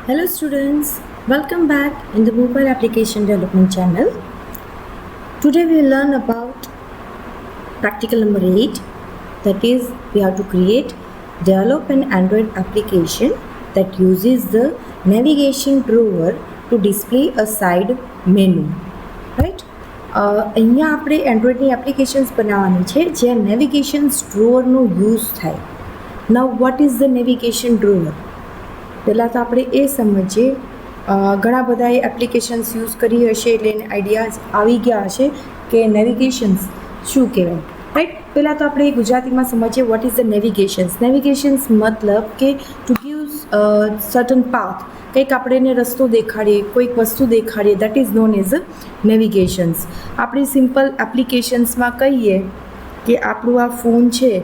Hello students, welcome back in the mobile application development channel. Today we will learn about practical number 8, that is we have to develop an Android application that uses the navigation drawer to display a side menu. Right? અહીંયા આપણે એન્ડ્રોઈડની applications બનાવવાની છે જ્યાં નેવિગેશન્સ ડ્રોવરનો use થાય. નાઉ what is the navigation drawer? પહેલાં તો આપણે એ સમજીએ, ઘણા બધાએ એપ્લિકેશન્સ યુઝ કરી હશે એટલે એને આઈડિયાઝ આવી ગયા હશે કે નેવિગેશન્સ શું કહેવાય. રાઈટ, પહેલાં તો આપણે ગુજરાતીમાં સમજીએ વોટ ઇઝ ધ નેવિગેશન્સ. નેવિગેશન્સ મતલબ કે ટુ ગીવ સર્ટન પાથ, કંઈક આપણે એને રસ્તો દેખાડીએ, કોઈક વસ્તુ દેખાડીએ, that is known as a navigations. આપણી સિમ્પલ એપ્લિકેશન્સમાં કહીએ કે આપણું આ ફોન છે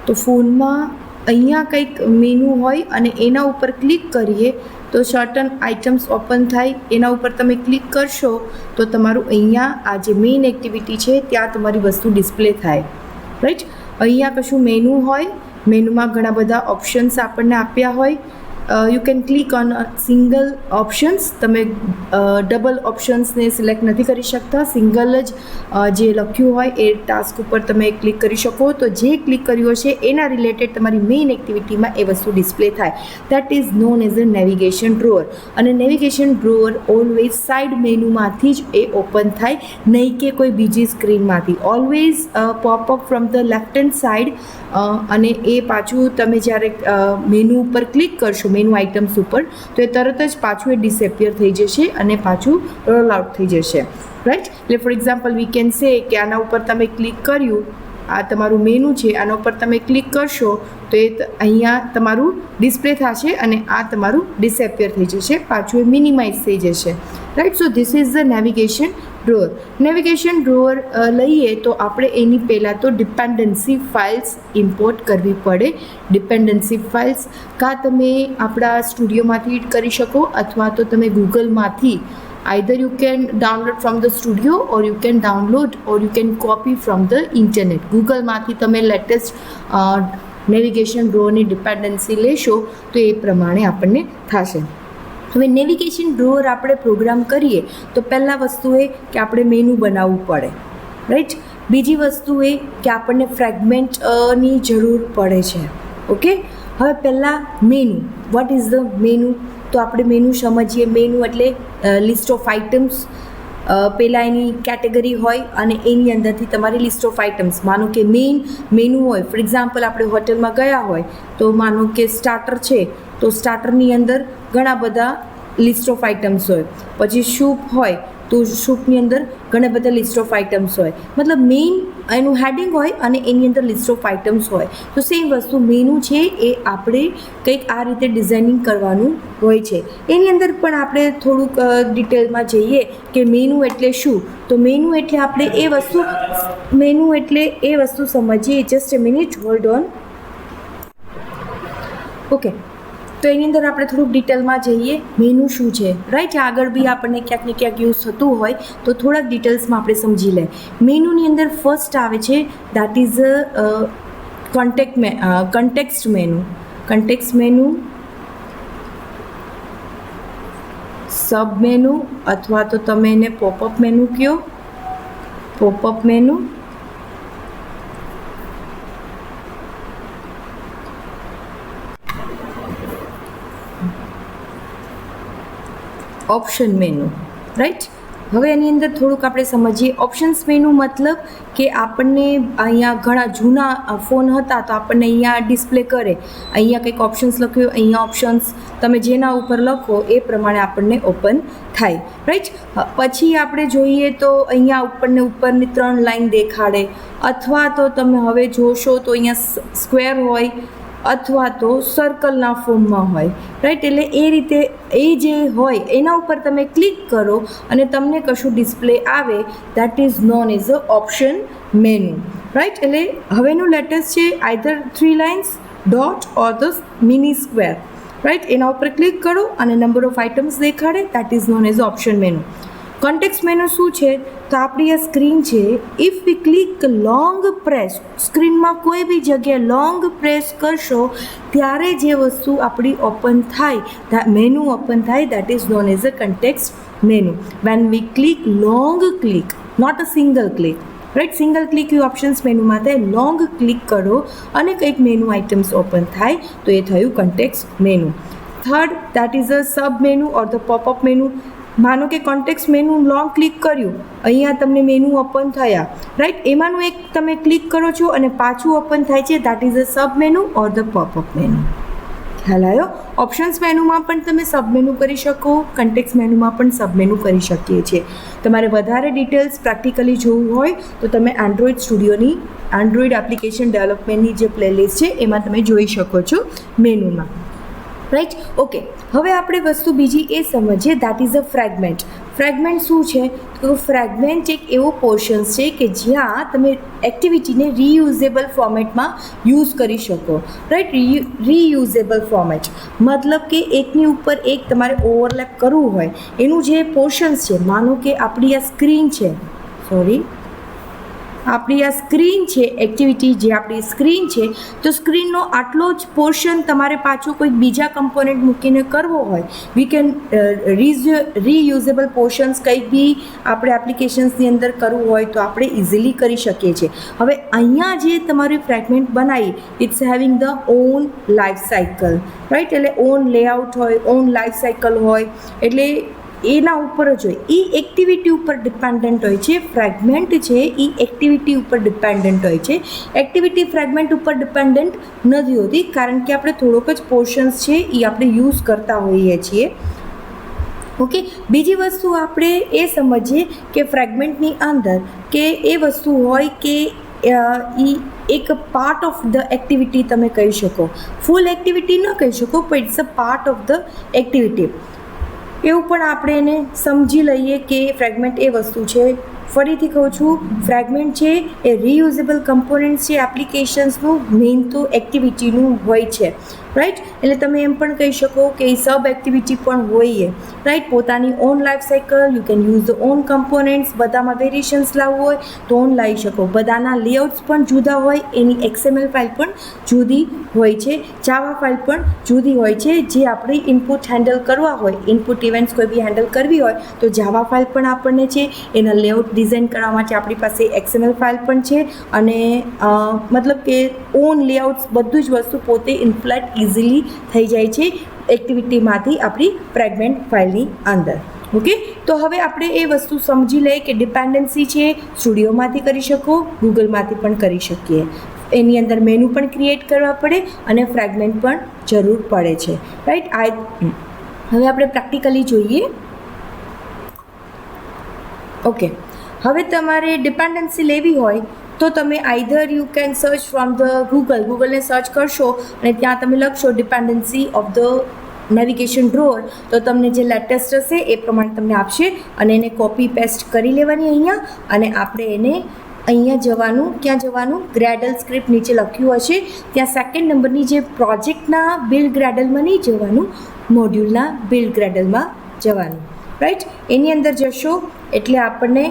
તો ફોનમાં અહીંયા કંઈક મેનુ હોય અને એના ઉપર ક્લિક કરીએ તો સર્ટન આઇટમ્સ ઓપન થાય. એના ઉપર તમે ક્લિક કરશો તો તમારું અહીંયા આ જે મેઇન એક્ટિવિટી છે ત્યાં તમારી વસ્તુ ડિસ્પ્લે થાય. રાઈટ, અહીંયા કશું મેનુ હોય, મેનુમાં ઘણા બધા ઓપ્શન્સ આપણને આપ્યા હોય. You can click on single options. તમે ડબલ ઓપ્શન્સને સિલેક્ટ નથી કરી શકતા, સિંગલ જ જે લખ્યું હોય એ ટાસ્ક ઉપર તમે ક્લિક કરી શકો. તો જે ક્લિક કર્યું હશે એના રિલેટેડ તમારી મેઇન એક્ટિવિટીમાં એ વસ્તુ ડિસ્પ્લે થાય. That is known as a navigation drawer. અને નેવિગેશન ડ્રોવર ઓલવેઝ સાઇડ મેનુમાંથી જ એ ઓપન થાય, નહીં કે કોઈ બીજી સ્ક્રીનમાંથી. Always popup from the left hand side. અને એ પાછું તમે જ્યારે મેનુ ઉપર ક્લિક કરશો, મેનુ આઇટમ્સ ઉપર, તો એ તરત જ પાછું એ ડિસએપિયર થઈ જશે અને પાછું રોલ આઉટ થઈ જશે. રાઈટ, એટલે for example we can say કે આના ઉપર તમે ક્લિક કર્યું, આ તમારું મેનુ છે, આના ઉપર તમે ક્લિક કરશો તો એ અહીંયા તમારું ડિસ્પ્લે થશે અને આ તમારું ડિસએપિયર થઈ જશે, પાછું એ મિનિમાઇઝ થઈ જશે. Right, so this is the navigation drawer. Navigation drawer લઈએ તો આપણે એની પહેલાં તો ડિપેન્ડન્સી ફાઇલ્સ ઇમ્પોર્ટ કરવી પડે. ડિપેન્ડન્સી ફાઇલ્સ કાં તમે આપણા સ્ટુડિયોમાંથી કરી શકો અથવા તો તમે ગૂગલમાંથી, either you can download from the studio or you can download or you can copy from the internet. ગૂગલમાંથી તમે લેટેસ્ટ નેવિગેશન ડ્રોવરની ડિપેન્ડન્સી લેશો તો એ પ્રમાણે આપણને થશે. હવે નેવિગેશન ડ્રોવર આપણે પ્રોગ્રામ કરીએ તો પહેલાં વસ્તુ એ કે આપણે મેનુ બનાવવું પડે. રાઈટ, બીજી વસ્તુ એ કે આપણને ફ્રેગમેન્ટની જરૂર પડે છે. ઓકે, હવે પહેલાં menu. What is the menu? તો આપણે મેનુ સમજીએ. મેનુ એટલે લિસ્ટ ઓફ આઇટમ્સ. પહેલાં એની કેટેગરી હોય અને એની અંદરથી તમારી લિસ્ટ ઓફ આઇટમ્સ, માનો કે મેઇન મેનુ હોય. ફોર એક્ઝામ્પલ આપણે હોટલમાં ગયા હોય તો માનો કે સ્ટાર્ટર છે તો સ્ટાર્ટરની અંદર ઘણા બધા લિસ્ટ ઓફ આઇટમ્સ હોય. પછી સૂપ હોય તો સૂપની અંદર ઘણા બધા લિસ્ટ ઓફ આઇટમ્સ હોય. મતલબ મેઇન એનું હેડિંગ હોય અને એની અંદર લિસ્ટ ઓફ આઇટમ્સ હોય. તો સેમ વસ્તુ મેનુ છે એ આપણે કંઈક આ રીતે ડિઝાઇનિંગ કરવાનું હોય છે. એની અંદર પણ આપણે થોડુંક ડિટેલમાં જઈએ કે મેનુ એટલે શું. તો મેનુ એટલે આપણે એ વસ્તુ સમજીએ. Just A minute, hold on. Okay, તો એની અંદર આપણે થોડુંક ડિટેલમાં જઈએ. મેનુ શું છે? રાઈટ, આગળ બી આપણને ક્યાંક ને ક્યાંક યુઝ થતું હોય તો થોડાક ડિટેલ્સમાં આપણે સમજી લઈએ. મેનુની અંદર ફર્સ્ટ આવે છે that is context menu. Context menu, sub menu અથવા તો તમે એને પોપઅપ મેનુ કહો. Popup menu, option menu. Right, હવે એની અંદર થોડુંક આપણે સમજીએ. ઓપ્શન્સ મેનુ મતલબ કે આપણને અહીંયા ઘણા જૂના ફોન હતા તો આપણને અહીંયા ડિસ્પ્લે કરે, અહીંયા કંઈક ઓપ્શન્સ લખ્યું, અહીંયા ઓપ્શન્સ તમે જેના ઉપર લખો એ પ્રમાણે આપણને ઓપન થાય. રાઈટ, પછી આપણે જોઈએ તો અહીંયા આપણને ઉપરની 3 લાઈન દેખાડે, અથવા તો તમે હવે જોશો તો અહીંયા સ્ક્વેર હોય અથવા તો સર્કલના ફોર્મમાં હોય. રાઈટ, એટલે એ રીતે એ જે હોય એના ઉપર તમે ક્લિક કરો અને તમને કશું ડિસ્પ્લે આવે, that is known as a option menu. Right, એટલે હવેનું લેટેસ્ટ છે either 3 lines, dot or the mini square. Right, એના ઉપર ક્લિક કરો અને નંબર ઓફ આઇટમ્સ દેખાડે, that is known as option menu. Context menu શું છે? તો આપણી આ સ્ક્રીન છે. If we click long press, સ્ક્રીનમાં કોઈ બી જગ્યાએ લોંગ પ્રેસ કરશો ત્યારે જે વસ્તુ આપણી ઓપન થાય, મેનુ ઓપન થાય, that is known as a context menu. When we click long click, not a single click, right? Single click એ ઓપ્શન્સ મેનુમાં થાય. લોંગ ક્લિક કરો અને કંઈક મેનુ આઇટમ્સ ઓપન થાય તો એ થયું context menu. Third, that is a sub menu or the popup menu. માનો કે કોન્ટેક્સ્ટ મેનુ લોંગ ક્લિક કર્યું, અહીંયા તમને મેનુ ઓપન થયા, રાઈટ? એમાંનું એક તમે ક્લિક કરો છો અને પાછું ઓપન થાય છે, that is a sub menu or the popup menu. ખ્યાલ આવ્યો? ઓપ્શન્સ મેનુમાં પણ તમે સબ મેનુ કરી શકો, કોન્ટેક્સ્ટ મેનુમાં પણ સબ મેનુ કરી શકીએ છીએ. તમારે વધારે ડિટેલ્સ પ્રેક્ટિકલી જોવું હોય તો તમે એન્ડ્રોઈડ સ્ટુડિયોની એન્ડ્રોઈડ એપ્લિકેશન ડેવલપમેન્ટની જે પ્લેલિસ્ટ છે એમાં તમે જોઈ શકો છો મેનુમાં, રાઈટ? ઓકે, હવે આપણે વસ્તુ બીજી એ સમજીએ, that is a fragment. Fragment શું છે? તો ફ્રેગમેન્ટ એક એવો પોર્શન્સ છે કે જ્યાં તમે એક્ટિવિટીને રીયુઝેબલ ફોર્મેટમાં યુઝ કરી શકો, રાઈટ? રીયુઝેબલ ફોર્મેટ મતલબ કે એકની ઉપર એક તમારે ઓવરલેપ કરવું હોય, એનું જે પોર્શન્સ છે, માનો કે આપણી આ સ્ક્રીન છે, આપણી આ સ્ક્રીન છે, એક્ટિવિટી જે આપણી સ્ક્રીન છે, તો સ્ક્રીનનો આટલો જ પોર્શન તમારે પાછો કોઈ બીજા કમ્પોનન્ટ મૂકીને કરવો હોય, વી કેન રીયુઝેબલ પોર્શન્સ કંઈક બી આપણે એપ્લિકેશન્સની અંદર કરવું હોય તો આપણે ઇઝીલી કરી શકીએ છીએ. હવે અહીંયા જે તમારી ફ્રેગમેન્ટ બનાવી, it's having the own life cycle, right? એટલે ઓન લેઆઉટ હોય, ઓન લાઈફ સાયકલ હોય, એટલે એના ઉપર જ હોય, એ એક્ટિવિટી ઉપર ડિપેન્ડન્ટ હોય છે. ફ્રેગમેન્ટ છે એ એક્ટિવિટી ઉપર ડિપેન્ડન્ટ હોય છે. એક્ટિવિટી ફ્રેગમેન્ટ ઉપર ડિપેન્ડન્ટ નથી હોતી, કારણ કે આપણે થોડોક જ પોર્શન્સ છે એ આપણે યુઝ કરતા હોઈએ છીએ. ઓકે, બીજી વસ્તુ આપણે એ સમજીએ કે ફ્રેગમેન્ટની અંદર કે એ વસ્તુ હોય કે એ એક પાર્ટ ઓફ ધ એક્ટિવિટી તમે કહી શકો. ફૂલ એક્ટિવિટી ન કહી શકો, પણ it's a part of the activity. એવું પણ આપણે એને સમજી લઈએ કે ફ્રેગમેન્ટ એ વસ્તુ છે. ફરીથી કહું છું, ફ્રેગમેન્ટ છે એ રીયુઝેબલ કમ્પોનન્ટ છે એપ્લિકેશન્સનું, મેઇન તો એક્ટિવિટીનું હોય છે, રાઈટ? એટલે તમે એમ પણ કહી શકો કે એ સબ એક્ટિવિટી પણ હોય, રાઈટ? પોતાની on life cycle, you can use the on components. બધામાં વેરિએશન્સ લાવવું હોય તો ઓન લાવી શકો. બધાના લેઆઉટ્સ પણ જુદા હોય, એની XML ફાઇલ પણ જુદી હોય છે, જાવા ફાઇલ પણ જુદી હોય છે. જે આપણે ઇનપુટ હેન્ડલ કરવા હોય, ઇનપુટ ઇવેન્ટ્સ કોઈ બી હેન્ડલ કરવી હોય તો જાવા ફાઇલ પણ આપણને છે, એના લેઆઉટ ડિઝાઇન કરવા માટે આપણી પાસે XML ફાઇલ પણ છે, અને મતલબ કે ઓન લેઆઉટ્સ બધું જ વસ્તુ પોતે ઇનફ્લેટ ઇઝીલી થઈ જાય છે એક્ટિવિટીમાંથી આપણી ફ્રેગમેન્ટ ફાઇલની અંદર. ઓકે, તો હવે આપણે એ વસ્તુ સમજી લઈએ કે ડિપેન્ડન્સી છે સ્ટુડિયોમાંથી કરી શકો, ગૂગલમાંથી પણ કરી શકીએ. એની અંદર મેનુ પણ ક્રિએટ કરવા પડે અને ફ્રેગમેન્ટ પણ જરૂર પડે છે, રાઈટ? હવે આપણે પ્રેક્ટિકલી જોઈએ. ઓકે, હવે તમારે ડિપેન્ડન્સી લેવી હોય તો તમે either you can search from the ગૂગલને સર્ચ કરશો અને ત્યાં તમે લખશો dependency of the navigation drawer, તો તમને જે લેટેસ્ટ હશે એ પ્રમાણે તમને આપશે, અને એને કોપી પેસ્ટ કરી લેવાની અહીંયા, અને આપણે એને અહીંયા જવાનું, ક્યાં જવાનું? ગ્રેડલ સ્ક્રિપ્ટ નીચે લખ્યું હશે ત્યાં સેકન્ડ નંબરની જે પ્રોજેક્ટના બિલ્ડ ગ્રેડલમાં નહીં જવાનું, મોડ્યુલના બિલ્ડ ગ્રેડલમાં જવાનું, રાઈટ? એની અંદર જશો એટલે આપણને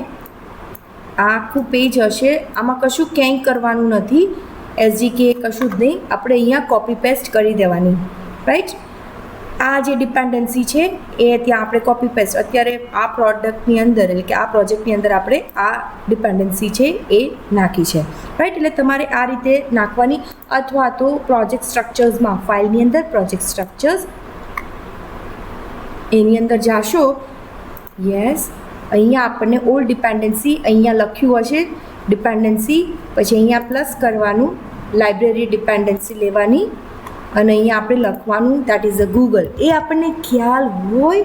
આખું પેજ હશે. આમાં કશું ક્યાંય કરવાનું નથી, SGK કશું જ નહીં, આપણે અહીંયા કોપી પેસ્ટ કરી દેવાની, રાઈટ? આ જે ડિપેન્ડન્સી છે એ ત્યાં આપણે કોપી પેસ્ટ અત્યારે આ પ્રોડક્ટની અંદર, એટલે કે આ પ્રોજેક્ટની અંદર આપણે આ ડિપેન્ડન્સી છે એ નાખી છે, રાઈટ? એટલે તમારે આ રીતે નાખવાની, અથવા તો પ્રોજેક્ટ સ્ટ્રક્ચર્સમાં, ફાઇલની અંદર પ્રોજેક્ટ સ્ટ્રક્ચર્સ એની અંદર જાશો. યસ, અહીંયા આપણને ઓલ્ડ ડિપેન્ડન્સી અહીંયા લખ્યું હશે ડિપેન્ડન્સી, પછી અહીંયા પ્લસ કરવાનું, લાઇબ્રેરી ડિપેન્ડન્સી લેવાની, અને અહીંયા આપણે લખવાનું દેટ ઇઝ અ ગૂગલ. એ આપણને ખ્યાલ હોય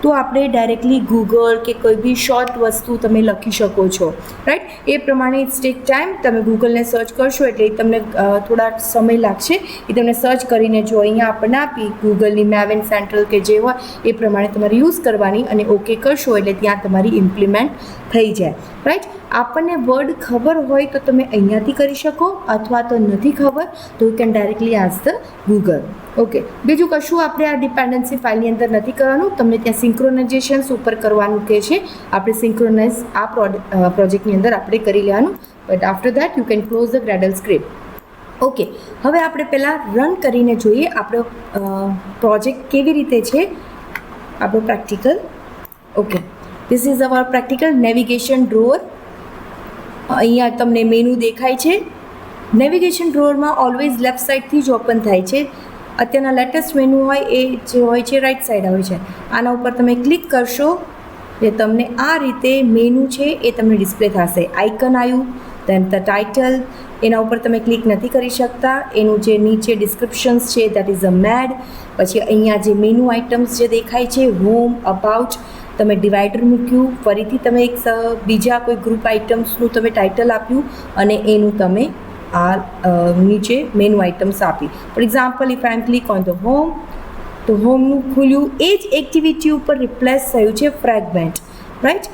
તો આપણે ડાયરેક્ટલી ગૂગલ કે કોઈ બી શોર્ટ વસ્તુ તમે લખી શકો છો, રાઈટ? એ પ્રમાણે ઇટ્સ ટેક ટાઈમ. તમે ગૂગલને સર્ચ કરશો એટલે એ તમને થોડા સમય લાગશે, એ તમને સર્ચ કરીને જો અહીંયા આપણને આપી ગૂગલની મેવેન સેન્ટ્રલ કે જે હોય એ પ્રમાણે તમારે યુઝ કરવાની, અને ઓકે કરશો એટલે ત્યાં તમારી ઇમ્પ્લિમેન્ટ થઈ જાય, રાઈટ? આપણને વર્ડ ખબર હોય તો તમે અહીંયાથી કરી શકો, અથવા તો નથી ખબર તો you can directly ask the Google. Okay, બીજું કશું આપણે આ ડિપેન્ડન્સી ફાઇલની અંદર નથી કરવાનું. તમને ત્યાં સિંક્રોનાઇઝેશન્સ ઉપર કરવાનું કહે છે. આપણે સિંક્રોનાઇઝ આ પ્રોજેક્ટની અંદર આપણે કરી લેવાનું, but after that you can close the gradle script. Okay, હવે આપણે પહેલાં રન કરીને જોઈએ આપણો પ્રોજેક્ટ કેવી રીતે છે, આપણો practical. Okay, this is our practical navigation drawer. અહીંયા તમને મેનુ દેખાય છે. નેવિગેશન ડ્રોઅરમાં ઓલવેઝ લેફ્ટ સાઈડથી જ ઓપન થાય છે. અત્યારના લેટેસ્ટ મેનુ હોય એ જે હોય છે રાઈટ સાઈડ હોય છે. આના ઉપર તમે ક્લિક કરશો એટલે તમને આ રીતે મેનુ છે એ તમને ડિસ્પ્લે થશે. આઇકન આવ્યું, દેન ધ ટાઇટલ, એના ઉપર તમે ક્લિક નથી કરી શકતા. એનું જે નીચે ડિસ્ક્રિપ્શન્સ છે દેટ ઇઝ અ મેડ. પછી અહીંયા જે મેનુ આઇટમ્સ જે દેખાય છે, હોમ, અબાઉટ, તમે ડિવાઈડર મૂક્યું, ફરીથી તમે એક બીજા કોઈ ગ્રુપ આઇટમ્સનું તમે ટાઇટલ આપ્યું અને એનું તમે આ નીચે મેનુ આઇટમ્સ આપી. For example if I am click on the home, તો હોમનું ખુલ્યું. એ જ એક્ટિવિટી ઉપર રિપ્લેસ થયું છે ફ્રેગમેન્ટ, રાઈટ.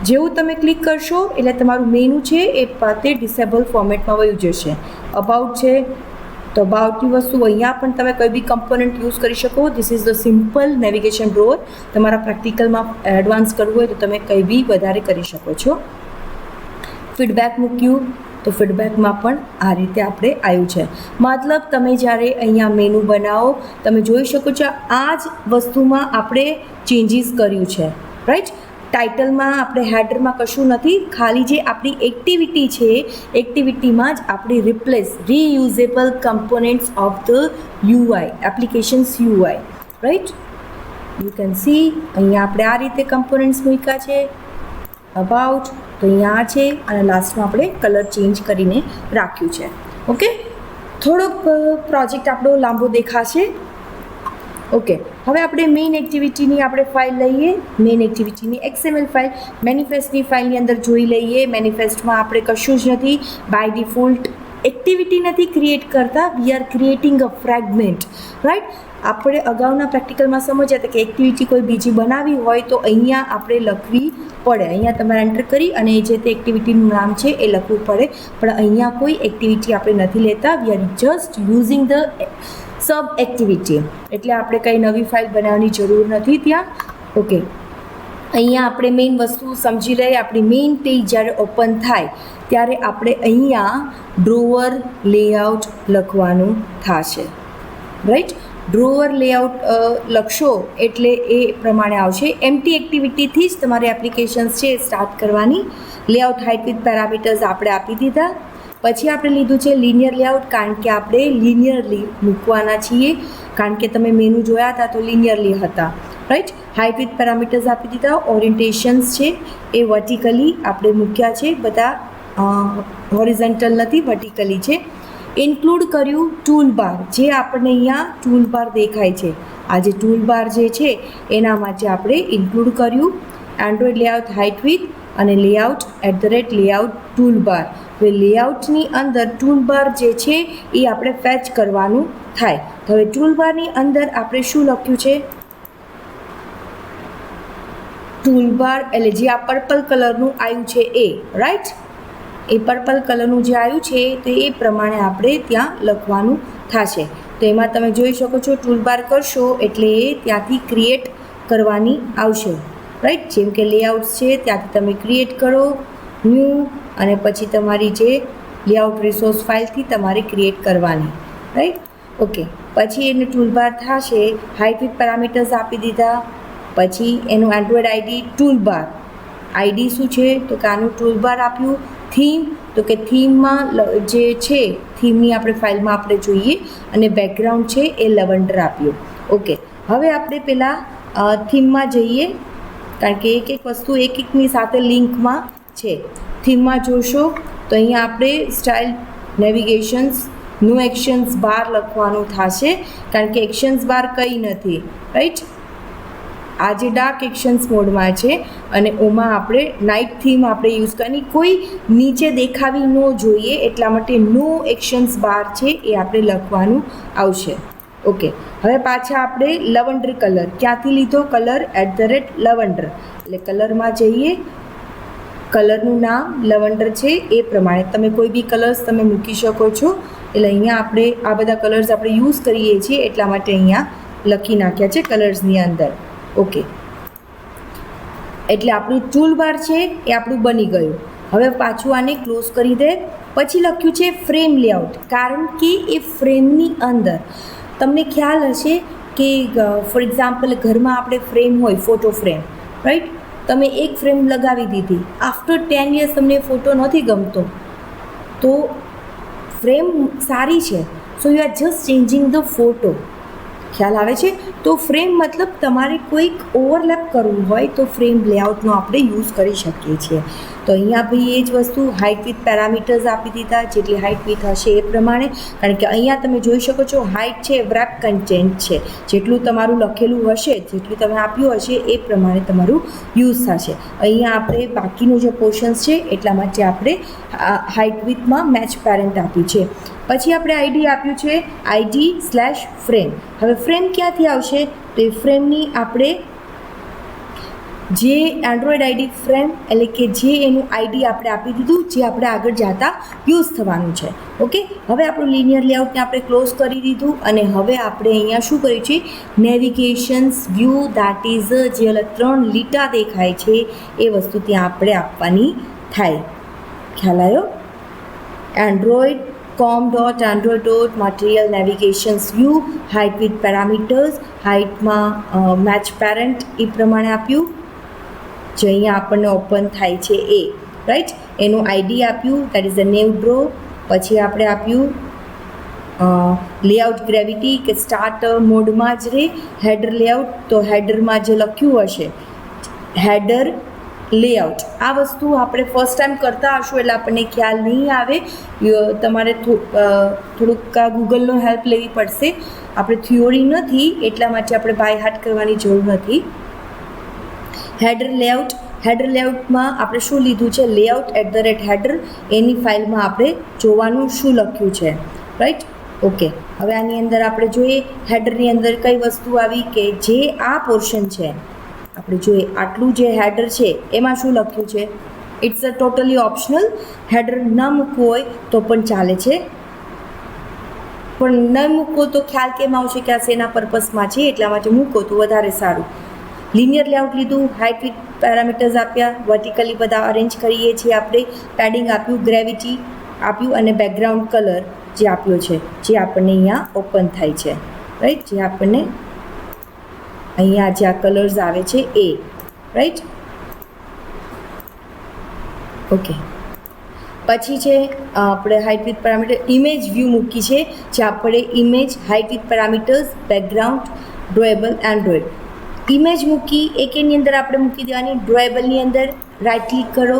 જેવું તમે ક્લિક કરશો એટલે તમારું મેનુ છે એ પાતે ડિસેબલ ફોર્મેટમાં વયું જશે. અબાઉટ છે તો અબાઉટની વસ્તુ અહીંયા પણ તમે કોઈ બી કમ્પોનન્ટ યુઝ કરી શકો. This is the simple navigation drawer. તમારા પ્રેક્ટિકલમાં એડવાન્સ કરવું હોય તો તમે કંઈ બી વધારે કરી શકો છો. ફીડબેક મૂક્યું તો ફીડબેકમાં પણ આ રીતે આપણે આવ્યું છે. મતલબ તમે જ્યારે અહીંયા મેનુ બનાવો તમે જોઈ શકો છો આ જ વસ્તુમાં આપણે ચેન્જીસ કર્યું છે, રાઈટ. ટાઇટલમાં આપણે હેડરમાં કશું નથી, ખાલી જે આપણી એક્ટિવિટી છે એક્ટિવિટીમાં જ આપણી reusable components of the UI applications UI, right. You can C અહીંયા આપણે આ રીતે કમ્પોનન્ટ્સ મૂક્યા છે. અબાઉટ તો અહીંયા છે અને લાસ્ટમાં આપણે કલર ચેન્જ કરીને રાખ્યું છે. ઓકે, થોડોક પ્રોજેક્ટ આપણો લાંબો દેખાશે. ઓકે, હવે આપણે મેઇન એક્ટિવિટીની આપણે ફાઇલ લઈએ. મેઇન એક્ટિવિટીની XML ફાઇલ મેનિફેસ્ટની ફાઇલની અંદર જોઈ લઈએ. મેનિફેસ્ટમાં આપણે કશું જ નથી, બાય ડિફોલ્ટ એક્ટિવિટી નથી ક્રિએટ કરતા, we are creating a fragment, right. આપણે અગાઉના પ્રેક્ટિકલમાં સમજ્યા હતા કે એક્ટિવિટી કોઈ બીજી બનાવી હોય તો અહીંયા આપણે લખવી પડે. અહીંયા તમારે એન્ટર કરી અને જે તે એક્ટિવિટીનું નામ છે એ લખવું પડે, પણ અહીંયા કોઈ એક્ટિવિટી આપણે નથી લેતા. We are just using the sub activity, એટલે આપણે કંઈ નવી ફાઇલ બનાવવાની જરૂર નથી ત્યાં. ઓકે, અહીંયા આપણે મેઇન વસ્તુ સમજી લઈએ. આપણી મેઇન પેજ જ્યારે ઓપન થાય ત્યારે આપણે અહીંયા ડ્રોઅર લેઆઉટ લખવાનું થશે, રાઈટ. ડ્રોઅર લેઆઉટ લખશો એટલે એ પ્રમાણે આવશે. એમ્પ્ટી એક્ટિવિટીથી જ તમારી એપ્લિકેશન્સ છે એ સ્ટાર્ટ કરવાની. લેઆઉટ હાઇટ વિથ પેરામીટર્સ આપણે આપી દીધા. પછી આપણે લીધું છે લિનિયર લેઆઉટ, કારણ કે આપણે લિનિયરલી મૂકવાના છીએ, કારણ કે તમે મેનુ જોયા હતા તો લિનિયરલી હતા, રાઈટ. હાઇટ વિથ પેરામીટર્સ આપી દીધા. ઓરિએન્ટેશન્સ છે એ વર્ટિકલી આપણે મૂક્યા છે, બધા હોરિઝોન્ટલ નથી, વર્ટિકલી છે. ઇન્ક્લુડ કર્યું ટૂલ બાર, જે આપણને અહીંયા ટૂલ બાર દેખાય છે. આ જે ટૂલ બાર જે છે એના માટે આપણે ઇન્ક્લુડ કર્યું. એન્ડ્રોઈડ લેઆઉટ હાઇટ વિથ અને layout@layout ટૂલ બાર. હવે લેઆઉટની અંદર ટૂલ બાર જે છે એ આપણે ફેચ કરવાનું થાય. તો હવે ટૂલ બારની અંદર આપણે શું લખ્યું છે, ટૂલ બાર એટલે જે આ પર્પલ કલરનું આવ્યું છે એ, રાઈટ. એ પર્પલ કલરનું જે આવ્યું છે તો એ પ્રમાણે આપણે ત્યાં લખવાનું થશે. તો એમાં તમે જોઈ શકો છો ટૂલ બાર કરશો એટલે એ ત્યાંથી ક્રિએટ કરવાની આવશે, રાઈટ. જેમ કે લેઆઉટ્સ છે ત્યાંથી તમે ક્રિએટ કરો ન્યૂ, અને પછી તમારી જે લેઆઉટ રિસોર્સ ફાઇલથી તમારે ક્રિએટ કરવાની, રાઈટ. ઓકે, પછી એને ટૂલબાર થશે. હાઇટ વિથ પેરામીટર્સ આપી દીધા. પછી એનું એન્ડ્રોઈડ આઈડી ટૂલબાર. આઈડી શું છે તો કે આનું ટૂલબાર આપ્યું. થીમ તો કે થીમમાં જે છે થીમની આપણે ફાઇલમાં આપણે જોઈએ, અને બેકગ્રાઉન્ડ છે એ લવંડર આપ્યું. ઓકે, હવે આપણે પહેલાં થીમમાં જઈએ, કારણ કે એક વસ્તુ એકની સાથે લિંકમાં છે. થીમમાં જોશો તો અહીંયા આપણે સ્ટાઇલ નેવિગેશન્સ નો એક્શન્સ બાર લખવાનું થશે, કારણ કે એક્શન્સ બાર કંઈ નથી, રાઈટ. આ જે ડાર્ક એક્શન્સ મોડમાં છે અને ઓમાં આપણે નાઇટ થીમ આપણે યુઝ કરવાની, કોઈ નીચે દેખાવી ન જોઈએ એટલા માટે નો એક્શન્સ બાર છે એ આપણે લખવાનું આવશે. ઓકે, હવે પાછા આપણે લવંડર કલર ક્યાંથી લીધો, કલર @લવંડર, એટલે કલરમાં જઈએ. કલરનું નામ લવંડર છે એ પ્રમાણે તમે કોઈ બી કલર્સ તમે મૂકી શકો છો. એટલે અહીંયા આપણે આ બધા કલર્સ આપણે યુઝ કરીએ છીએ એટલા માટે અહીંયા લખી નાખ્યા છે કલર્સની અંદર. ઓકે, એટલે આપણું ટૂલ બાર છે એ આપણું બની ગયું. હવે પાછું આને ક્લોઝ કરી દે. પછી લખ્યું છે ફ્રેમ લેઆઉટ, કારણ કે એ ફ્રેમની અંદર તમને ખ્યાલ હશે કે ફોર એક્ઝામ્પલ ઘરમાં આપણે ફ્રેમ હોય, ફોટો ફ્રેમ, રાઈટ, તમે એક ફ્રેમ લગાવી દીધી, આફ્ટર 10 years તમને ફોટો નથી ગમતો, તો ફ્રેમ સારી છે, so you are just changing the photo. ખ્યાલ આવે છે? તો ફ્રેમ મતલબ તમારે કોઈક ઓવરલેપ કરવું હોય તો ફ્રેમ લેઆઉટનો આપણે યુઝ કરી શકીએ છીએ. તો અહીંયા બી એ જ વસ્તુ હાઇટ વિથ પેરામીટર્સ આપી દીધા, જેટલી હાઇટ વિથ હશે એ પ્રમાણે. કારણ કે અહીંયા તમે જોઈ શકો છો હાઇટ છે વ્રેપ કન્ટેન્ટ છે, જેટલું તમારું લખેલું હશે, જેટલું તમે આપ્યું હશે એ પ્રમાણે તમારું યુઝ થશે. અહીંયા આપણે બાકીનું જે પોર્શન્સ છે એટલા માટે આપણે હાઇટ વિથમાં મેચ પેરેન્ટ આપ્યું છે. પછી આપણે આઈડી આપ્યું છે ID/ફ્રેમ. હવે ફ્રેમ ક્યાંથી આવશે? તો એ ફ્રેમની આપણે જે એન્ડ્રોઈડ આઈડી ફ્રેમ એટલે કે જે એનું આઈડી આપણે આપી દીધું, જે આપણે આગળ જતા યુઝ થવાનું છે. ઓકે, હવે આપણું લિનિયર લેઆઉટને આપણે ક્લોઝ કરી દીધું અને હવે આપણે અહીંયા શું કર્યું છે? નેવિગેશન્સ વ્યૂ, દેટ ઇઝ જે 3 લીટા દેખાય છે એ વસ્તુ ત્યાં આપણે આપવાની થાય. ખ્યાલ આવ્યો? com.android.material navigations view, height with parameters, હાઇટમાં મેચ પેરેન્ટ એ પ્રમાણે આપ્યું, જે અહીંયા આપણને ઓપન થાય છે એ, રાઈટ. એનું આઈડી આપ્યું, that is a nav draw. પછી આપણે આપ્યું લેઆઉટ ગ્રેવિટી, કે સ્ટાર્ટ મોડમાં જ રહે. હેડર લેઆઉટ, તો હેડરમાં જે લખ્યું હશે હેડર લેઆઉટ, આ વસ્તુ આપણે ફર્સ્ટ ટાઈમ કરતા હશું એટલે આપણને ખ્યાલ નહીં આવે, તમારે થોડુંક ગૂગલનો હેલ્પ લેવી પડશે. આપણે થિયોરી નથી એટલા માટે આપણે બાય હાર્ટ કરવાની જરૂર નથી. હેડર લેઆઉટ, હેડર લેઆઉટમાં આપણે શું લીધું છે? layout@header, એની ફાઇલમાં આપણે જોવાનું શું લખ્યું છે, રાઈટ. ઓકે, હવે આની અંદર આપણે જોઈએ હેડરની અંદર કઈ વસ્તુ આવી, કે જે આ પોર્શન છે આપણે જોઈએ, આટલું જે હેડર છે એમાં શું લખ્યું છે? It's a totally optional. Header ન મૂકવું હોય તો પણ ચાલે છે, પણ ન મૂકો તો ખ્યાલ કેમ આવશે કે આ શેના પર્પસમાં છે, એટલા માટે મૂકો તો વધારે સારું. લિનિયર લેઆઉટ લીધું, હાઇટ વિથ પેરામીટર્સ આપ્યા, વર્ટિકલી બધા અરેન્જ કરીએ છીએ આપણે, પેડિંગ આપ્યું, ગ્રેવિટી આપ્યું અને બેકગ્રાઉન્ડ કલર જે આપ્યો છે, જે આપણને અહીંયા ઓપન થાય છે, રાઈટ. જે આપણને અહીંયા જે આ કલર્સ આવે છે એ, રાઈટ. ઓકે, પછી છે આપણે height with parameter, image view મૂકી છે, જે આપણે image, height with parameters, background, drawable, Android. Image મૂકી, એકેની અંદર આપણે મૂકી દેવાની, ડ્રોએબલની અંદર રાઇટ ક્લિક કરો,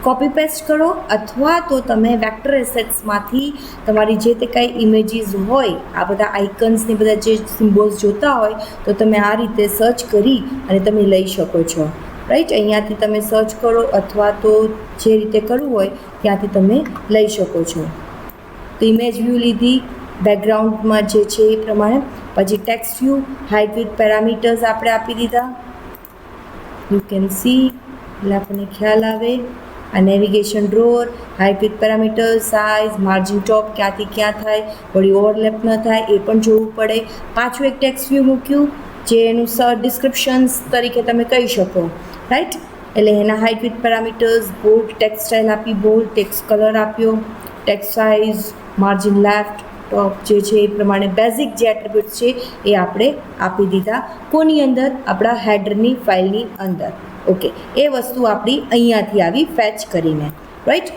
કોપી પેસ્ટ કરો, અથવા તો તમે વેક્ટર એસેટ્સમાંથી તમારી જે તે કાંઈ ઇમેજીસ હોય, આ બધા આઇકન્સને બધા જે સિમ્બોલ્સ જોતા હોય તો તમે આ રીતે સર્ચ કરી અને તમે લઈ શકો છો, રાઈટ. અહીંયાથી તમે સર્ચ કરો અથવા તો જે રીતે કરવું હોય ત્યાંથી તમે લઈ શકો છો. તો ઇમેજ વ્યૂ લીધી, બેકગ્રાઉન્ડમાં જે છે એ પ્રમાણે. પછી text view, height with parameters આપણે આપી દીધા, યુ કેન સી, એટલે આપણને ખ્યાલ આવે. આ navigation drawer, height with parameters, size, margin top ક્યાંથી ક્યાં થાય, વળી ઓવરલેપ ન થાય એ પણ જોવું પડે. પાછું એક ટેક્સ્ટ વ્યૂ મૂક્યું, જે એનું ડિસ્ક્રિપ્શન્સ તરીકે તમે કહી શકો, રાઈટ. એટલે એના height with parameters, bold text style આપી, બોલ્ડ ટેક્સ્ટ કલર આપ્યો, ટેક્સ્ટ સાઇઝ, માર્જિન લેફ્ટ, ટોપ જે છે એ પ્રમાણે બેઝિક જે એટ્રીબ્યુટ્સ છે એ આપણે આપી દીધા. કોની અંદર? આપણા હેડરની ફાઇલની અંદર. ઓકે, એ વસ્તુ આપણી અહીંયાથી આવી ફેચ કરીને, રાઈટ.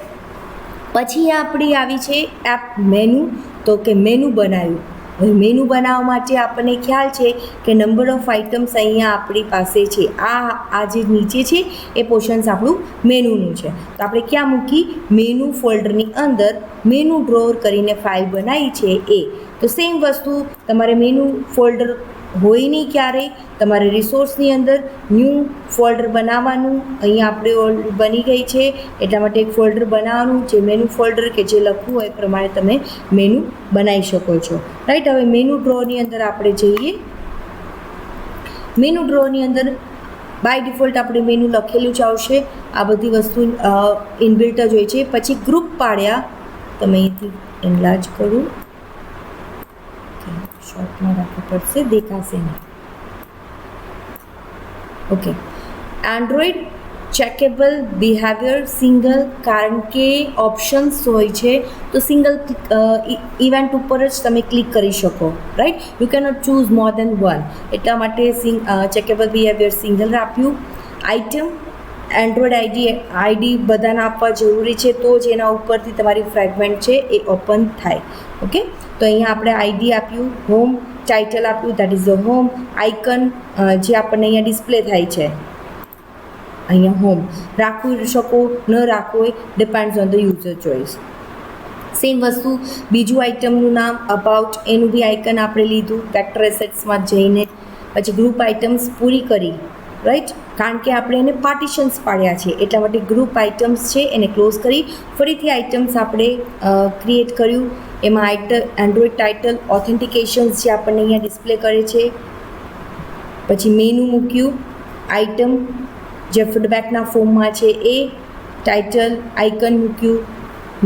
પછી આપણી આવી છે એપ મેનુ. તો કે મેનુ બનાવ્યું. હવે મેનુ બનાવવા માટે આપણને ખ્યાલ છે કે નંબર ઓફ આઇટમ્સ અહીંયા આપણી પાસે છે. આ જે નીચે છે એ પોર્શન્સ આપણું મેનુનું છે. તો આપણે ક્યાં મૂકી? મેનુ ફોલ્ડરની અંદર મેનુ ડ્રોઅર કરીને ફાઇલ બનાવી છે એ. તો સેમ વસ્તુ તમારે મેનુ ફોલ્ડર હોય નહીં ક્યારેય, તમારે રિસોર્સની અંદર ન્યૂ ફોલ્ડર બનાવવાનું. અહીંયા આપણે ઓલરેડી બની ગઈ છે એટલા માટે એક ફોલ્ડર બનાવવાનું, જે મેનુ ફોલ્ડર કે જે લખવું હોય એ પ્રમાણે તમે મેનુ બનાવી શકો છો, રાઈટ. હવે મેનુ ડ્રોની અંદર આપણે જઈએ. મેનુ ડ્રોની અંદર બાય ડિફોલ્ટ આપણે મેનુ લખેલું જ આવશે. આ બધી વસ્તુ ઇનબિલ્ટ જ હોય છે. પછી ગ્રુપ પાડ્યા, તમે અહીંથી એનલાર્જ કરું, શોર્ટમાં રાખવું પડશે, દેખાશે નહીં. ઓકે, એન્ડ્રોઈડ ચેકેબલ બિહેવિયર સિંગલ, કારણ કે ઓપ્શન્સ હોય છે તો સિંગલ ઇવેન્ટ ઉપર જ તમે ક્લિક કરી શકો, right. You cannot choose more than one, એટલા માટે ચેકેબલ બિહેવિયર સિંગલ આપ્યું. આઇટમ એન્ડ્રોઈડ આઈડી બધાને આપવા જરૂરી છે, તો જ એના ઉપરથી તમારી ફ્રેગમેન્ટ છે એ ઓપન થાય. ઓકે, તો અહીંયા આપણે આઈડી આપ્યું, હોમ ટાઇટલ આપ્યું, that is the home. Icon જે આપણને અહીંયા ડિસ્પ્લે થાય છે, અહીંયા હોમ રાખવું શકો ન રાખવું હોય, depends on the user choice. Same વસ્તુ બીજું આઇટમનું નામ અબાઉટ, એનું બી આઇકન આપણે લીધું વેક્ટર એસેટ્સમાં જઈને. પછી ગ્રુપ આઇટમ્સ પૂરી કરી, રાઈટ, કારણ કે આપણે એને પાર્ટિશન્સ પાડ્યા છે એટલા માટે ગ્રુપ આઇટમ્સ છે એને ક્લોઝ કરી. ફરીથી આઇટમ્સ આપણે ક્રિએટ કર્યું, એમાં એન્ડ્રોઈડ ટાઇટલ ઓથેન્ટિકેશન્સ જે આપણને અહીંયા ડિસ્પ્લે કરે છે. પછી મેનુ મૂક્યું, આઇટમ જે ફીડબેકના ફોર્મમાં છે એ, ટાઇટલ આઇકન મૂક્યું,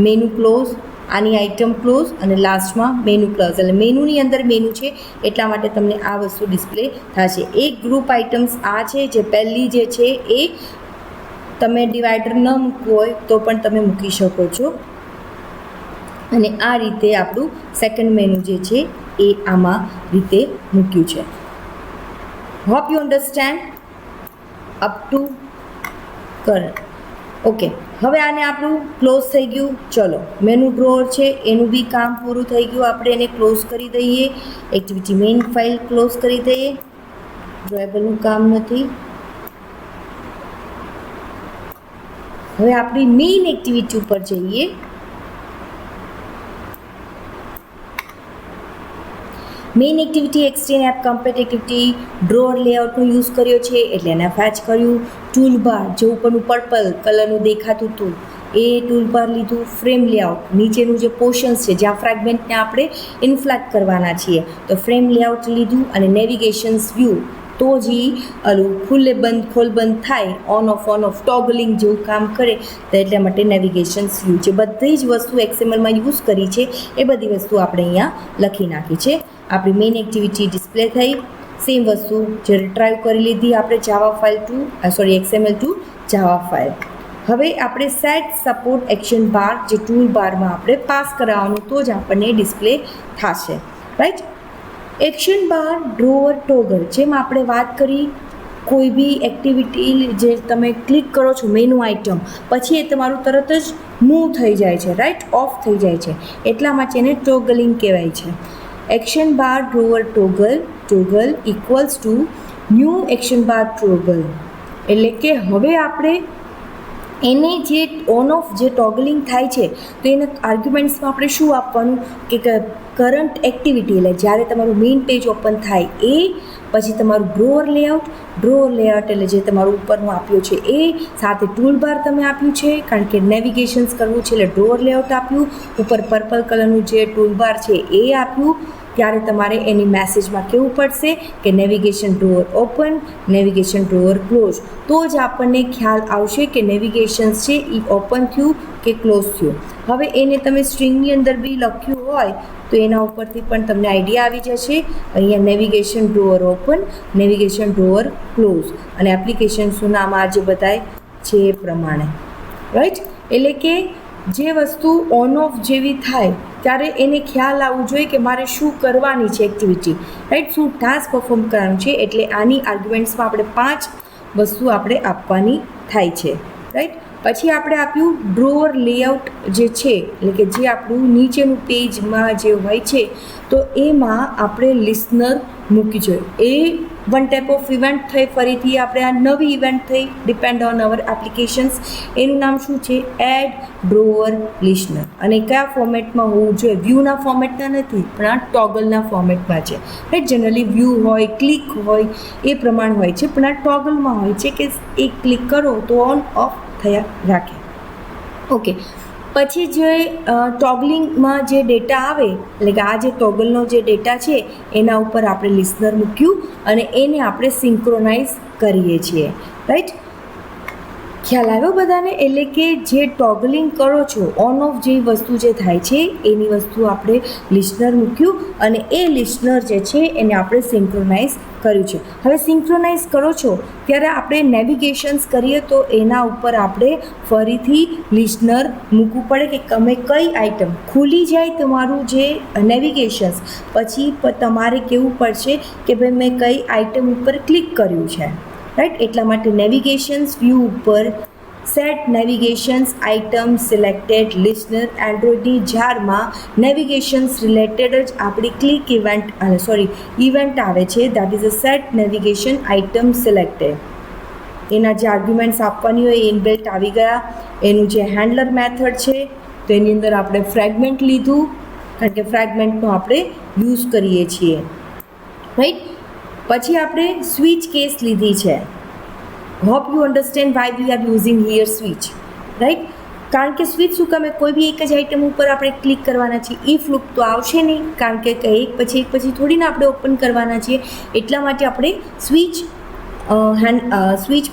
મેનુ ક્લોઝ, આની આઇટમ ક્લોઝ, અને લાસ્ટમાં મેનુ ક્લોઝ. એટલે મેનુની અંદર મેનુ છે એટલા માટે તમને આ વસ્તુ ડિસ્પ્લે થશે. એક ગ્રુપ આઇટમ્સ આ છે, જે પહેલી જે છે એ તમે ડિવાઈડર ન મૂકવું હોય તો પણ તમે મૂકી શકો છો. અને આ રીતે આપણું સેકન્ડ મેનુ જે છે એ આમાં રીતે મૂક્યું છે. Hope you understand up to current. Okay, હવે આને આપણું ક્લોઝ થઈ ગયું. ચલો, મેનુ ડ્રોઅર છે એનું બી કામ પૂરું થઈ ગયું. આપણે એને ક્લોઝ કરી દઈએ. એક્ટિવિટી મેઇન ફાઇલ ક્લોઝ કરી દઈએ, ડ્રોએબલનું કામ નથી. હવે આપણી મેઇન એક્ટિવિટી ઉપર જઈએ. Main activity extends app compat activity drawer લેઆઉટનો યુઝ કર્યો છે એટલે એને ફેચ કર્યું. ટૂલ બાર જે ઉપરનું પર્પલ કલરનું દેખાતું હતું એ ટૂલ બાર લીધું. ફ્રેમ લેઆઉટ નીચેનું જે પોર્શન્સ છે જ્યાં ફ્રેગમેન્ટને આપણે ઇન્ફ્લેક્ટ કરવાના છીએ તો ફ્રેમ લેઆઉટ લીધું. અને નેવિગેશન્સ વ્યૂ તો જ ખુલ્લે બંધ ખોલ બંધ થાય, ઓન ઓફ ટોગલિંગ જેવું કામ કરે, તો એટલા માટે નેવિગેશન્સ વ્યૂ. જે બધી જ વસ્તુ XMLમાં યુઝ કરી છે એ બધી વસ્તુ આપણે અહીંયા લખી નાખી છે. આપણી મેઇન એક્ટિવિટી ડિસ્પ્લે થઈ. સેમ વસ્તુ જે રિટ્રાઈવ કરી લીધી આપણે જાવા ફાઇલ ટુ XML ટુ જાવા ફાઇલ. હવે આપણે સેટ સપોર્ટ એક્શન બાર જે ટૂલ બારમાં આપણે પાસ કરાવવાનું તો જ આપણને ડિસ્પ્લે થશે, રાઈટ. એક્શન બાર ડ્રોઅર ટોગલ, જેમ આપણે વાત કરી, કોઈ બી એક્ટિવિટી જે તમે ક્લિક કરો છો મેનુ આઇટમ પછી એ તમારું તરત જ મૂવ થઈ જાય છે, રાઈટ, ઓફ થઈ જાય છે, એટલા માટે એને ટોગલિંગ કહેવાય છે. Action bar drawer toggle equals to new action bar toggle, એટલે કે હવે આપણે એને જે ઓન ઓફ જે ટોગલિંગ થાય છે તો એને આર્ગ્યુમેન્ટ્સમાં આપણે શું આપવાનું કે કરંટ એક્ટિવિટી, એટલે જ્યારે તમારું મેઇન પેજ ઓપન થાય એ, પછી તમારું ડ્રોઅર લેઆઉટ એટલે જે તમારું ઉપરનું આપ્યું છે એ, સાથે ટૂલ બાર તમે આપ્યું છે કારણ કે નેવિગેશન્સ કરવું છે એટલે ડ્રોઅર લેઆઉટ આપ્યું, ઉપર પર્પલ કલરનું જે ટૂલ બાર છે એ આપ્યું. ત્યારે તમારે એની મેસેજમાં કહેવું પડશે કે navigation drawer open, navigation drawer close, તો જ આપણને ખ્યાલ આવશે કે નેવિગેશન્સ છે એ ઓપન થયું કે ક્લોઝ થયું. હવે એને તમે સ્ટ્રિંગની અંદર બી લખ્યું હોય તો એના ઉપરથી પણ તમને આઈડિયા આવી જશે. અહીંયા navigation drawer open, navigation drawer close, અને એપ્લિકેશન્સનું નામ આ જે બતાય છે એ પ્રમાણે, રાઈટ. એટલે કે જે વસ્તુ ઓન ઓફ જેવી થાય ત્યારે એને ખ્યાલ આવવું જોઈએ કે મારે શું કરવાની છે એક્ટિવિટી, રાઈટ, શું ટાસ્ક પરફોર્મ કરવાનું છે. એટલે આની આર્ગ્યુમેન્ટ્સમાં આપણે 5 વસ્તુ આપણે આપવાની થાય છે, રાઈટ. પછી આપણે આપ્યું ડ્રોઅર લેઆઉટ જે છે, એટલે કે જે આપણું નીચેનું પેજમાં જે હોય છે તો એમાં આપણે લિસનર મૂકી જોઈએ. એ વન ટાઈપ ઓફ ઇવેન્ટ થઈ, ફરીથી આપણે આ નવી ઇવેન્ટ થઈ, ડિપેન્ડ ઓન અવર એપ્લિકેશન્સ. એનું નામ શું છે? Add drawer listener. અને કયા ફોર્મેટમાં હોવું જોઈએ? વ્યૂના ફોર્મેટના નથી પણ આ ટોગલના ફોર્મેટમાં છે, રાઈટ. જનરલી વ્યૂ હોય, ક્લિક હોય એ પ્રમાણે હોય છે, પણ આ ટોગલમાં હોય છે કે એક ક્લિક કરો તો ઓન ઓફ થયા રાખે. ઓકે, પછી જે ટોગલિંગમાં જે ડેટા આવે એટલે કે આ જે ટોગલનો જે ડેટા છે એના ઉપર આપણે લિસનર મૂક્યું અને એને આપણે સિંક્રોનાઇઝ કરીએ છીએ, રાઈટ. ખ્યાલ આવ્યો બધાને? એટલે કે જે ટોગલિંગ કરો છો, ઓન ઓફ જે વસ્તુ જે થાય છે એની વસ્તુ આપણે લિસનર મૂક્યું અને એ લિસનર જે છે એને આપણે સિંક્રોનાઇઝ કર્યું છે. હવે સિંક્રોનાઇઝ કરો છો ત્યારે આપણે નેવિગેશન્સ કરીએ તો એના ઉપર આપણે ફરીથી લિસનર મૂકવું પડે કે તમે કઈ આઇટમ ખુલી જાય તમારું જે નેવિગેશન્સ, પછી તમારે કહેવું પડશે કે ભાઈ મેં કઈ આઇટમ ઉપર ક્લિક કર્યું છે, રાઈટ. એટલા માટે નેવિગેશન્સ વ્યૂ ઉપર set navigations item selected listener એન્ડ્રોઇડની જારમાં નેવિગેશન્સ રિલેટેડ જ આપણી ક્લિક ઇવેન્ટ આવે છે, that is a set navigation item selected. એના જે આર્ગ્યુમેન્ટ્સ આપવાની હોય ઇનબિલ્ટ આવી ગયા. એનું જે હેન્ડલર મેથડ છે તો એની અંદર આપણે ફ્રેગમેન્ટ લીધું કારણ કે ફ્રેગમેન્ટનો આપણે યુઝ કરીએ છીએ, રાઈટ. પછી આપણે સ્વિચ કેસ લીધી છે. Hope you understand why we are using here switch, right. કારણ કે સ્વિચ શું કામે, કોઈ બી એક જ આઇટમ ઉપર આપણે ક્લિક કરવાના છીએ. ઇફ લૂપ તો આવશે નહીં કારણ કે એક પછી થોડીને આપણે ઓપન કરવાના છીએ. એટલા માટે આપણે સ્વિચ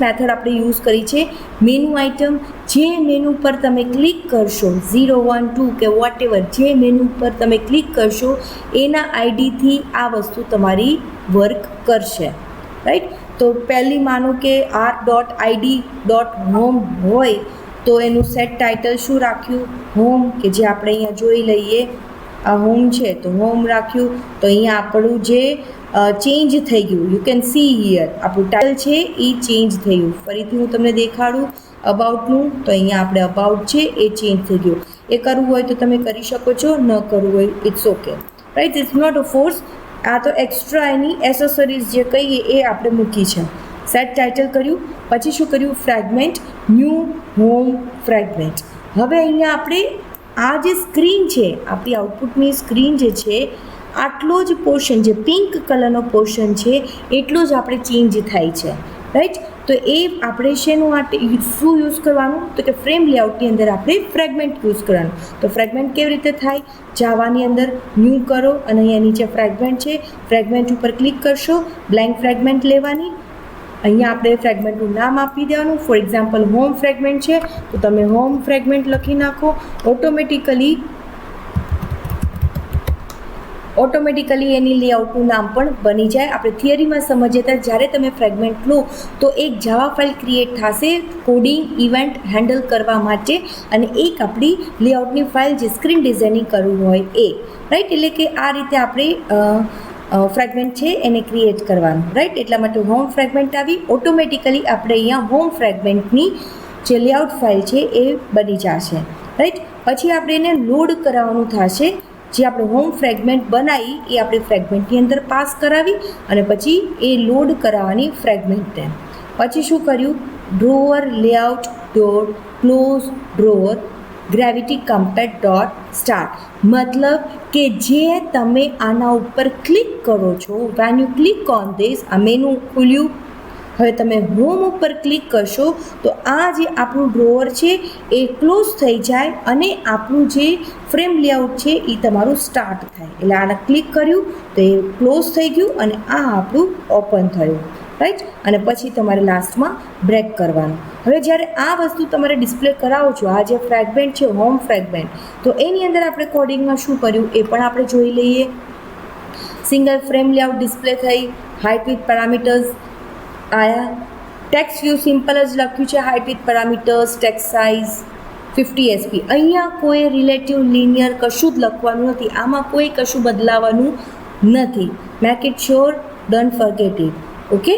મેથડ આપણે યુઝ કરી છે. મેનુ આઇટમ, જે મેનુ પર તમે ક્લિક કરશો 0, 1, 2 કે વોટ એવર, જે મેનુ પર તમે ક્લિક કરશો એના આઈડીથી આ વસ્તુ તમારી વર્ક કરશે, રાઈટ. તો પહેલી માનો કે r.id.home હોય તો એનું સેટ ટાઇટલ શું રાખ્યું? હોમ, કે જે આપણે અહીંયા જોઈ લઈએ આ હોમ છે તો હોમ રાખ્યું. તો અહીંયા આપણું જે ચેન્જ થઈ ગયું, યુ કેન સી હિયર આપણું ટાઇટલ છે એ ચેન્જ થયું. ફરીથી હું તમને દેખાડું અબાઉટનું, તો અહીંયા આપણે અબાઉટ છે એ ચેન્જ થઈ ગયું. એ કરવું હોય તો તમે કરી શકો છો, ન કરવું હોય it's okay, right. It's not a force. આ તો એક્સ્ટ્રા એની એસેસરીઝ જે કહીએ એ આપણે મૂકી છે. સેટ ટાઇટલ કર્યું, પછી શું કર્યું? Fragment, new home fragment. હવે અહીંયા આપણે આ જે સ્ક્રીન છે, આપણી આઉટપુટની સ્ક્રીન જે છે, આટલો જ પોર્શન જે પિંક કલરનો પોર્શન છે એટલો જ આપણે ચેન્જ થાય છે, રાઈટ. તો એ આપણે શેનું શું યુઝ કરવાનું? તો કે ફ્રેમ લેઆઉટની અંદર આપણે ફ્રેગમેન્ટ યુઝ કરવાનું. તો ફ્રેગમેન્ટ કેવી રીતે થાય? જાવાની અંદર ન્યૂ કરો અને અહીંયા નીચે ફ્રેગમેન્ટ છે, ફ્રેગમેન્ટ ઉપર ક્લિક કરશો, બ્લેન્ક ફ્રેગમેન્ટ લેવાની. અહીંયા આપણે ફ્રેગમેન્ટનું નામ આપી દેવાનું. ફોર એક્ઝામ્પલ હોમ ફ્રેગમેન્ટ છે તો તમે હોમ ફ્રેગમેન્ટ લખી નાખો. ઓટોમેટિકલી એની લેઆઉટનું નામ પણ બની જાય. આપણે થિયરીમાં સમજીએ હતા જ્યારે તમે ફ્રેગમેન્ટ લો તો એક જાવા ફાઇલ ક્રિએટ થશે કોડિંગ ઇવેન્ટ હેન્ડલ કરવા માટે, અને એક આપણી લેઆઉટની ફાઇલ જે સ્ક્રીન ડિઝાઇનિંગ કરવું હોય એ, રાઈટ. એટલે કે આ રીતે આપણે ફ્રેગમેન્ટ છે એને ક્રિએટ કરવાનું, રાઈટ. એટલા માટે હોમ ફ્રેગમેન્ટ આવી. ઓટોમેટિકલી આપણે અહીંયા હોમ ફ્રેગમેન્ટની જે લેઆઉટ ફાઇલ છે એ બની જશે, રાઈટ. પછી આપણે એને લોડ કરાવવાનું થશે. જે આપણે હોમ ફ્રેગમેન્ટ બનાવી એ આપણે ફ્રેગમેન્ટની અંદર પાસ કરાવી અને પછી એ લોડ કરાવવાની ફ્રેગમેન્ટને. પછી શું કર્યું? Drawer layout dot close drawer gravity compat dot start. મતલબ કે જે તમે આના ઉપર ક્લિક કરો છો, when you click on this, આ મેનુ ખુલ્યું. હવે તમે હોમ ઉપર ક્લિક કરશો તો આ જે આપણું ડ્રોવર છે એ ક્લોઝ થઈ જાય અને આપણું જે ફ્રેમ લેઆઉટ છે એ તમારું સ્ટાર્ટ થાય. એટલે આને ક્લિક કર્યું તો એ ક્લોઝ થઈ ગયું અને આ આપણું ઓપન થયું, રાઈટ. અને પછી તમારે લાસ્ટમાં બ્રેક કરવાનું. હવે જ્યારે આ વસ્તુ તમારે ડિસ્પ્લે કરાવો છો, આ જે ફ્રેગમેન્ટ છે હોમ ફ્રેગમેન્ટ, તો એની અંદર આપણે કોડિંગમાં શું કર્યું એ પણ આપણે જોઈ લઈએ. સિંગલ ફ્રેમ લેઆઉટ ડિસ્પ્લે થઈ, હાઇટ વિથ પેરામીટર્સ આયા. ટેક્સ્ટ વ્યૂ સિમ્પલ જ લખ્યું છે, height with parameters, text size 50 SP. અહીંયા કોઈ રિલેટિવ લિનિયર કશું જ લખવાનું નથી, આમાં કોઈ કશું બદલાવાનું નથી. Make it sure, don't forget it, okay.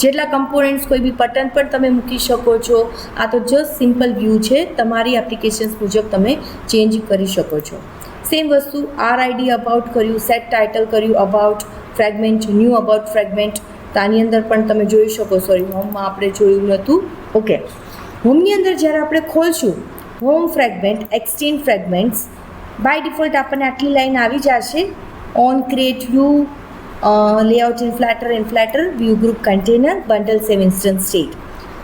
જેટલા કમ્પોનન્ટ્સ કોઈ બી બટન પર તમે મૂકી શકો છો. આ તો જસ્ટ સિમ્પલ વ્યૂ છે, તમારી એપ્લિકેશન્સ મુજબ તમે ચેન્જ કરી શકો છો. સેમ વસ્તુ RID અબાઉટ કર્યું, સેટ ટાઇટલ કર્યું, about fragment, new about fragment. તો આની અંદર પણ તમે જોઈ શકો. હોમમાં આપણે જોયું નહોતું, ઓકે. હોમની અંદર જ્યારે આપણે ખોલશું home fragment, exchange fragments, by default આપણને આટલી લાઈન આવી જશે. On create view, layout inflater, view group container, bundle save instance state.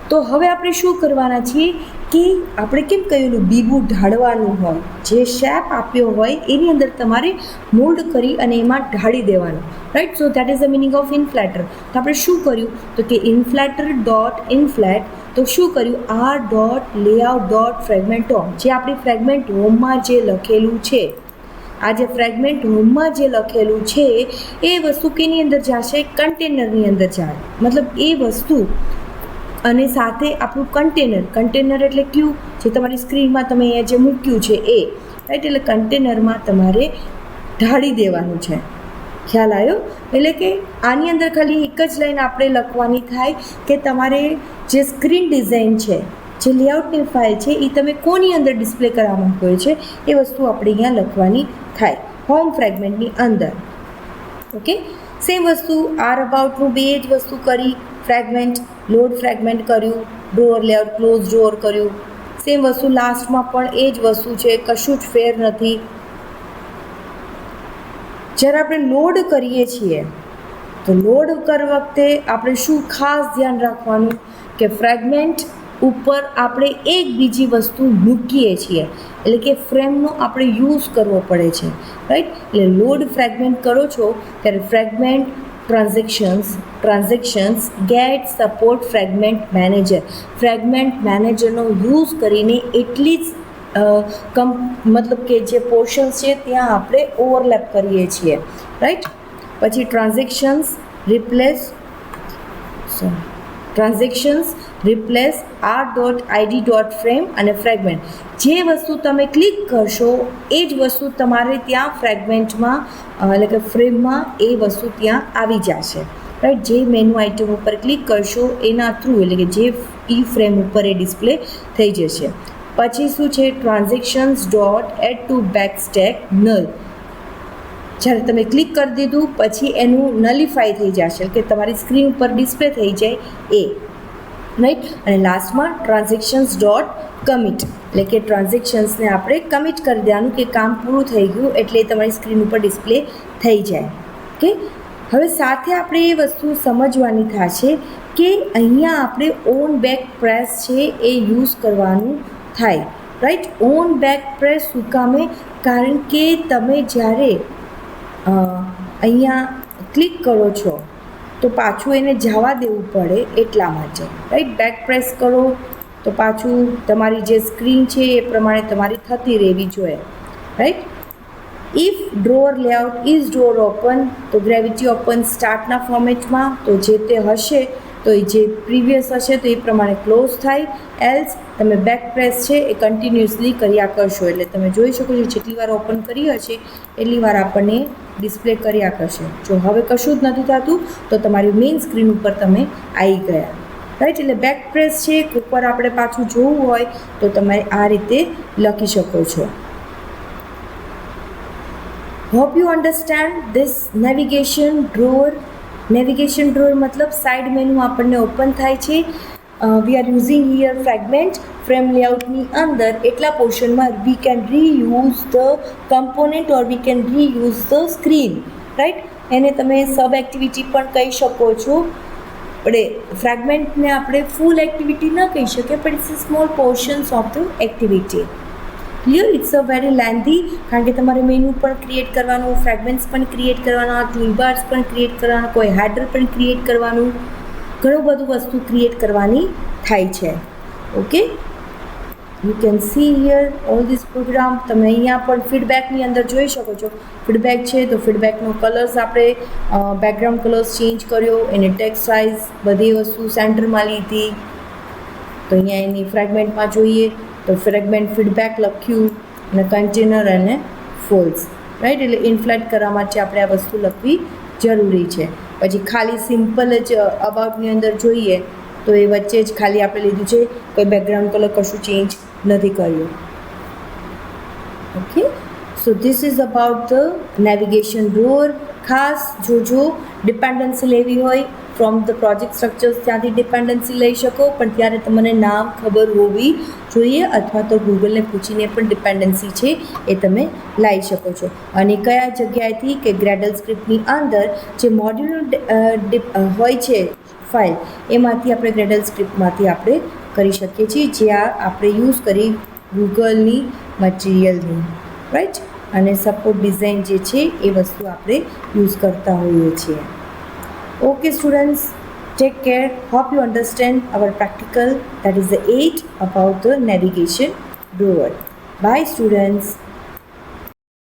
તો હવે આપણે શું કરવાના છીએ કે આપણે કેમ કહેલું બીબું ઢાળવાનું હોય, જે શેપ આપ્યો હોય એની અંદર તમારે મોલ્ડ કરી અને એમાં ઢાળી દેવાનું, right. So that is the meaning of inflater. તો આપણે શું કર્યું તો કે ઇનફ્લેટર ડોટ ઇનફ્લેટ. તો શું કર્યું, R dot layout dot fragment home, જે આપણી ફ્રેગમેન્ટ હોમમાં જે લખેલું છે, આ જે ફ્રેગમેન્ટ હોમમાં જે લખેલું છે એ વસ્તુ કેની અંદર જશે, કન્ટેનરની અંદર જાય. મતલબ એ વસ્તુ અને સાથે આપણું કન્ટેનર એટલે ક્યુ, જે તમારી સ્ક્રીનમાં તમે અહીંયા જે મૂક્યું છે એ, રાઈટ. એટલે કન્ટેનરમાં તમારે ઢાળી દેવાનું છે. ખ્યાલ આવ્યો? એટલે કે આની અંદર ખાલી એક જ લાઈન આપણે લખવાની થાય કે તમારે જે સ્ક્રીન ડિઝાઇન છે, જે લેઆઉટની ફાઇલ છે એ તમે કોની અંદર ડિસ્પ્લે કરવા માંગો છે એ વસ્તુ આપણે અહીંયા લખવાની થાય હોમ ફ્રેગમેન્ટની અંદર. ઓકે, સેમ વસ્તુ આર અબાઉટનું બે જ વસ્તુ કરી, ફ્રેગમેન્ટ લોડ ફ્રેગમેન્ટ કર્યું, ડ્રોઅર લેઆઉટ ક્લોઝ ડ્રોઅર કર્યું. સેમ વસ્તુ લાસ્ટમાં પણ એ જ વસ્તુ છે, કશું જ ફેર નથી. જ્યારે આપણે લોડ કરીએ છીએ તો લોડ કરવા વખતે આપણે શું ખાસ ધ્યાન રાખવાનું કે ફ્રેગમેન્ટ ઉપર આપણે એક બીજી વસ્તુ મૂકીએ છીએ, એટલે કે ફ્રેમનો આપણે યુઝ કરવો પડે છે, રાઈટ. એટલે લોડ ફ્રેગમેન્ટ કરો છો ત્યારે fragment transactions get support fragment manager, fragment મેનેજરનો યુઝ કરીને એટલી જ મતલબ કે જે પોર્શન્સ છે ત્યાં આપણે ઓવરલેપ કરીએ છીએ, રાઈટ. પછી transactions replace R dot ID dot frame અને ફ્રેગમેન્ટ. જે વસ્તુ તમે ક્લિક કરશો એ જ વસ્તુ તમારે ત્યાં ફ્રેગમેન્ટમાં એટલે કે ફ્રેમમાં એ વસ્તુ ત્યાં આવી જશે, રાઈટ. જે મેનુ આઇટમ ઉપર ક્લિક કરશો એના થ્રુ એટલે કે જે ઈ ફ્રેમ ઉપર એ ડિસ્પ્લે થઈ જશે. પછી શું છે, transactions dot add to back stack null. જ્યારે તમે ક્લિક કરી દીધું પછી એનું નલિફાઈ થઈ જશે કે તમારી સ્ક્રીન ઉપર ડિસ્પ્લે થઈ જાય એ, રાઈટ. અને લાસ્ટમાં ટ્રાન્ઝેક્શન્સ ડોટ કમિટ, એટલે કે ટ્રાન્ઝેક્શન્સને આપણે કમિટ કરી દેવાનું કે કામ પૂરું થઈ ગયું એટલે તમારી સ્ક્રીન ઉપર ડિસ્પ્લે થઈ જાય. ઓકે, હવે સાથે આપણે એ વસ્તુ સમજવાની થશે કે અહીંયા આપણે ઓન બેક પ્રેસ છે એ યુઝ કરવાનું થાય, રાઈટ. ઓન બેક પ્રેસ શું કામે, કારણ કે તમે જ્યારે અહીંયા ક્લિક કરો છો તો પાછું એને જવા દેવું પડે એટલા માટે, રાઈટ. બેક પ્રેસ કરો તો પાછું તમારી જે સ્ક્રીન છે એ પ્રમાણે તમારી થતી રહેવી જોઈએ, right. If drawer layout is drawer open, તો ગ્રેવિટી ઓપન સ્ટાર્ટના ફોર્મેટમાં, તો જે તે હશે તો એ જે પ્રીવિયસ હશે તો એ પ્રમાણે ક્લોઝ થાય. એલ્સ તમે બેક પ્રેસ છે એ કન્ટિન્યુઅસલી કર્યા કરશો, એટલે તમે જોઈ શકો છો જેટલી વાર ઓપન કરી હશે એટલી વાર આપણને ડિસ્પ્લે કર્યા કરશે. જો હવે કશું જ નથી થતું તો તમારી મેઇન સ્ક્રીન ઉપર તમે આવી ગયા, રાઈટ. એટલે બેક પ્રેસ છે ઉપર આપણે પાછું જોવું હોય તો તમે આ રીતે લખી શકો છો. Hope you understand this navigation drawer. Navigation drawer મતલબ સાઇડ મેનુ આપણને ઓપન થાય છે. We are using here fragment frame લેઆઉટની અંદર એટલા પોર્શનમાં we can reuse the component or we can reuse the screen, right. એને તમે સબ એક્ટિવિટી પણ કહી શકો છો. આપણે ફ્રેગમેન્ટને આપણે ફૂલ એક્ટિવિટી ન કહી શકીએ પણ it's a small portions of the activity. Clear? It's a very lengthy, કારણ કે તમારે મેનુ પણ ક્રિએટ કરવાનું, ફ્રેગમેન્ટ્સ પણ ક્રિએટ કરવાના, ટૂલબાર્સ પણ ક્રિએટ કરવાના, કોઈ હેડર પણ ક્રિએટ કરવાનું, ઘણું બધું વસ્તુ ક્રિએટ કરવાની થાય છે. Okay, you can see here all this program. તમે અહીંયા પણ ફીડબેકની અંદર જોઈ શકો છો. ફીડબેક છે તો ફીડબેકનો કલર્સ આપણે બેકગ્રાઉન્ડ કલર્સ ચેન્જ કર્યો, એની ટેક્સ્ટ સાઇઝ બધી વસ્તુ સેન્ટરમાં લીધી. તો અહીંયા એની ફ્રેગમેન્ટમાં જોઈએ તો ફ્રેગમેન્ટ ફીડબેક લખ્યું અને કન્ટેનર અને ફોલ્સ, રાઈટ. એટલે ઇનફ્લેટ કરવા માટે આપણે આ વસ્તુ લખવી જરૂરી છે. પછી ખાલી સિમ્પલ જ અબાઉટની અંદર જોઈએ તો એ વચ્ચે જ ખાલી આપણે લીધું છે, કોઈ બેકગ્રાઉન્ડ કલર કશું ચેન્જ નથી કર્યું. Okay, so this is about the navigation drawer. ખાસ જોજો ડિપેન્ડન્સી લેવી હોય ફ્રોમ ધ પ્રોજેક્ટ સ્ટ્રક્ચર્સ ત્યાંથી ડિપેન્ડન્સી લઈ શકો, પણ ત્યારે તમને નામ ખબર હોવી જોઈએ, અથવા તો ગૂગલને પૂછીને પણ ડિપેન્ડન્સી છે એ તમે લઈ શકો છો. અને કયા જગ્યાએથી કે ગ્રેડલ સ્ક્રિપ્ટની અંદર જે મોડ્યુલ હોય છે ફાઇલ, એમાંથી આપણે ગ્રેડલ સ્ક્રિપ્ટમાંથી આપણે કરી શકીએ છીએ, જ્યાં આપણે યુઝ કરી ગૂગલની મટીરિયલની, રાઈટ. અને સપોર્ટ ડિઝાઇન જે છે એ વસ્તુ આપણે યુઝ કરતા હોઈએ છીએ. Okay students, take care. Hope you understand our practical, that is the 8 about the navigation drawer. Bye students.